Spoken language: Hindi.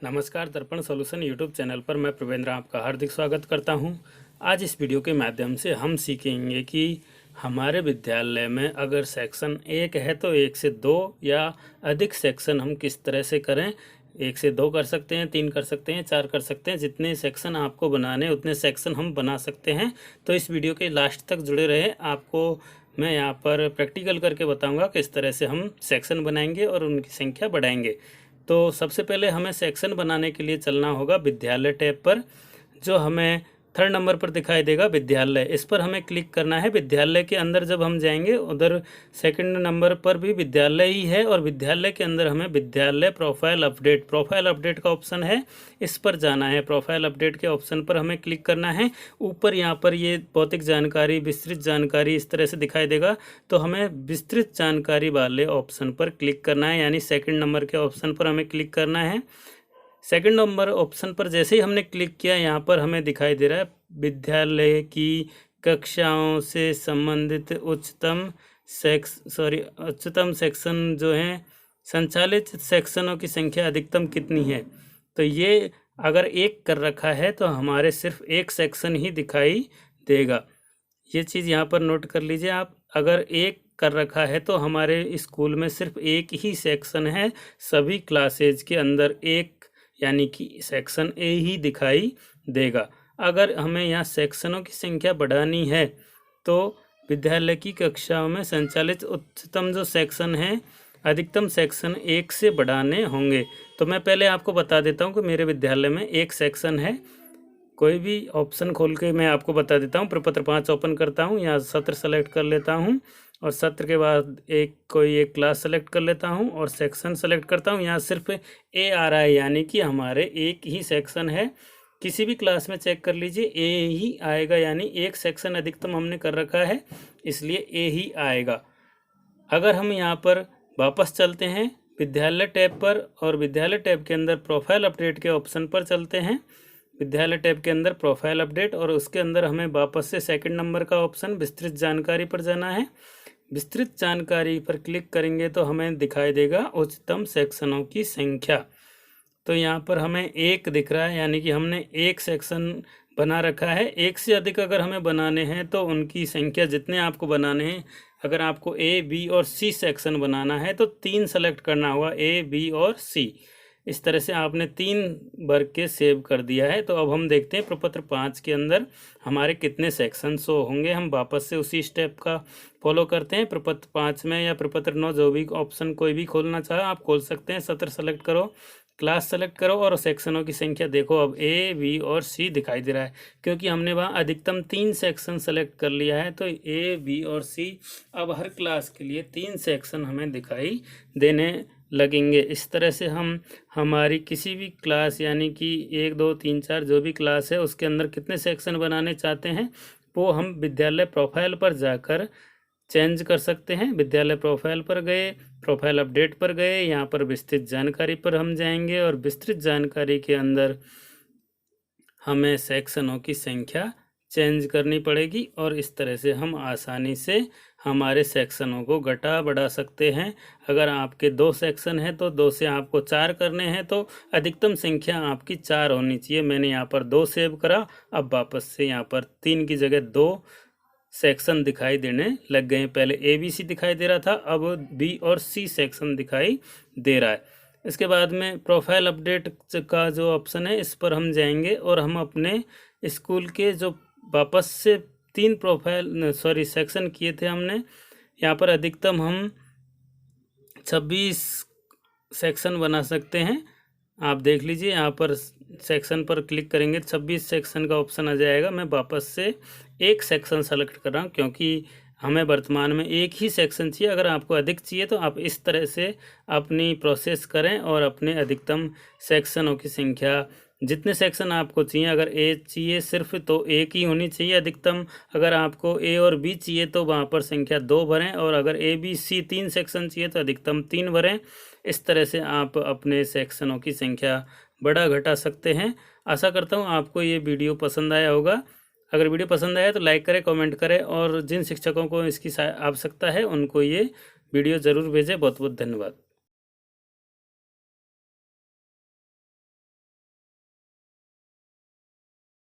नमस्कार, दर्पण सॉल्यूशन यूट्यूब चैनल पर मैं प्रवेंद्र आपका हार्दिक स्वागत करता हूं। आज इस वीडियो के माध्यम से हम सीखेंगे कि हमारे विद्यालय में अगर सेक्शन 1 है तो 1 से 2 या अधिक सेक्शन हम किस तरह से करें। 1 से 2 कर सकते हैं, 3 कर सकते हैं, 4 कर सकते हैं। जितने सेक्शन आपको बनाने उतने सेक्शन हम बना सकते हैं। तो इस वीडियो के लास्ट तक जुड़े रहे। आपको मैं यहाँ पर प्रैक्टिकल करके बताऊँगा किस तरह से हम सेक्शन बनाएंगे और उनकी संख्या बढ़ाएंगे। तो सबसे पहले हमें सेक्शन बनाने के लिए चलना होगा विद्यालय टैब पर, जो हमें 3rd नंबर पर दिखाई देगा विद्यालय। इस पर हमें क्लिक करना है। विद्यालय के अंदर जब हम जाएंगे उधर 2nd नंबर पर भी विद्यालय ही है और विद्यालय के अंदर हमें विद्यालय प्रोफाइल अपडेट का ऑप्शन है, इस पर जाना है। प्रोफाइल अपडेट के ऑप्शन पर हमें क्लिक करना है। ऊपर यहाँ पर ये भौतिक जानकारी, विस्तृत जानकारी इस तरह से दिखाई देगा, तो हमें विस्तृत जानकारी वाले ऑप्शन पर क्लिक करना है, यानी 2nd नंबर के ऑप्शन पर हमें क्लिक करना है। 2nd नंबर ऑप्शन पर जैसे ही हमने क्लिक किया, यहाँ पर हमें दिखाई दे रहा है विद्यालय की कक्षाओं से संबंधित उच्चतम सेक्शन जो हैं, संचालित सेक्शनों की संख्या अधिकतम कितनी है। तो ये अगर 1 कर रखा है तो हमारे सिर्फ 1 सेक्शन ही दिखाई देगा। ये चीज़ यहाँ पर नोट कर लीजिए आप। अगर 1 कर रखा है तो हमारे स्कूल में सिर्फ 1 ही सेक्शन है। सभी क्लासेज के अंदर 1 यानी कि सेक्शन ए ही दिखाई देगा। अगर हमें यहाँ सेक्शनों की संख्या बढ़ानी है तो विद्यालय की कक्षाओं में संचालित उच्चतम जो सेक्शन है, अधिकतम सेक्शन 1 से बढ़ाने होंगे। तो मैं पहले आपको बता देता हूँ कि मेरे विद्यालय में 1 सेक्शन है। कोई भी ऑप्शन खोल के मैं आपको बता देता हूँ। प्रपत्र 5 ओपन करता हूँ, यहाँ सत्र सेलेक्ट कर लेता हूँ और सत्र के बाद कोई एक क्लास सेलेक्ट कर लेता हूँ और सेक्शन सेलेक्ट करता हूँ। यहाँ सिर्फ ए आ रहा है, यानी कि हमारे 1 ही सेक्शन है। किसी भी क्लास में चेक कर लीजिए, ए ही आएगा, यानी 1 सेक्शन अधिकतम हमने कर रखा है, इसलिए ए ही आएगा। अगर हम यहाँ पर वापस चलते हैं विद्यालय टैब पर और विद्यालय टैब के अंदर प्रोफाइल अपडेट के ऑप्शन पर चलते हैं। विद्यालय टैब के अंदर प्रोफाइल अपडेट और उसके अंदर हमें वापस से 2nd नंबर का ऑप्शन विस्तृत जानकारी पर जाना है। विस्तृत जानकारी पर क्लिक करेंगे तो हमें दिखाई देगा उच्चतम सेक्शनों की संख्या। तो यहाँ पर हमें 1 दिख रहा है, यानी कि हमने 1 सेक्शन बना रखा है। 1 से अधिक अगर हमें बनाने हैं तो उनकी संख्या जितने आपको बनाने हैं, अगर आपको ए, बी और सी सेक्शन बनाना है तो 3 सेलेक्ट करना होगा, ए, बी और सी। इस तरह से आपने 3 भर के सेव कर दिया है। तो अब हम देखते हैं प्रपत्र 5 के अंदर हमारे कितने सेक्शन शो होंगे। हम वापस से उसी स्टेप का फॉलो करते हैं। प्रपत्र 5 में या प्रपत्र 9 जो भी ऑप्शन कोई भी खोलना चाहे आप खोल सकते हैं। सत्र सेलेक्ट करो, क्लास सेलेक्ट करो और सेक्शनों की संख्या देखो। अब ए, बी और सी दिखाई दे रहा है, क्योंकि हमने वहाँ अधिकतम 3 सेक्शन सेलेक्ट कर लिया है। तो ए, बी और सी अब हर क्लास के लिए 3 सेक्शन हमें दिखाई देने लगेंगे। इस तरह से हम हमारी किसी भी क्लास, यानी कि 1, 2, 3, 4 जो भी क्लास है उसके अंदर कितने सेक्शन बनाने चाहते हैं वो हम विद्यालय प्रोफाइल पर जाकर चेंज कर सकते हैं। विद्यालय प्रोफाइल पर गए, प्रोफाइल अपडेट पर गए, यहाँ पर विस्तृत जानकारी पर हम जाएंगे और विस्तृत जानकारी के अंदर हमें सेक्शनों की संख्या चेंज करनी पड़ेगी और इस तरह से हम आसानी से हमारे सेक्शनों को घटा बढ़ा सकते हैं। अगर आपके 2 सेक्शन हैं तो 2 से आपको 4 करने हैं, तो अधिकतम संख्या आपकी 4 होनी चाहिए। मैंने यहाँ पर 2 सेव करा, अब वापस से यहाँ पर 3 की जगह 2 सेक्शन दिखाई देने लग गए हैं। पहले ए, बी, सी दिखाई दे रहा था, अब बी और सी सेक्शन दिखाई दे रहा है। इसके बाद में प्रोफाइल अपडेट का जो ऑप्शन है इस पर हम जाएंगे और हम अपने स्कूल के जो वापस से 3 सेक्शन किए थे हमने, यहाँ पर अधिकतम हम 26 सेक्शन बना सकते हैं। आप देख लीजिए, यहाँ पर सेक्शन पर क्लिक करेंगे 26 सेक्शन का ऑप्शन आ जाएगा। मैं वापस से 1 सेक्शन सेलेक्ट कर रहा हूँ, क्योंकि हमें वर्तमान में 1 ही सेक्शन चाहिए। अगर आपको अधिक चाहिए तो आप इस तरह से अपनी प्रोसेस करें और अपने अधिकतम सेक्शनों की संख्या, जितने सेक्शन आपको चाहिए, अगर ए चाहिए सिर्फ तो 1 ही होनी चाहिए अधिकतम। अगर आपको ए और बी चाहिए तो वहाँ पर संख्या 2 भरें, और अगर ए, बी, सी 3 सेक्शन चाहिए तो अधिकतम 3 भरें। इस तरह से आप अपने सेक्शनों की संख्या बढ़ा घटा सकते हैं। आशा करता हूँ आपको ये वीडियो पसंद आया होगा। अगर वीडियो पसंद आया तो लाइक करें, कमेंट करें और जिन शिक्षकों को इसकी आवश्यकता है उनको ये वीडियो ज़रूर भेजें। बहुत बहुत धन्यवाद।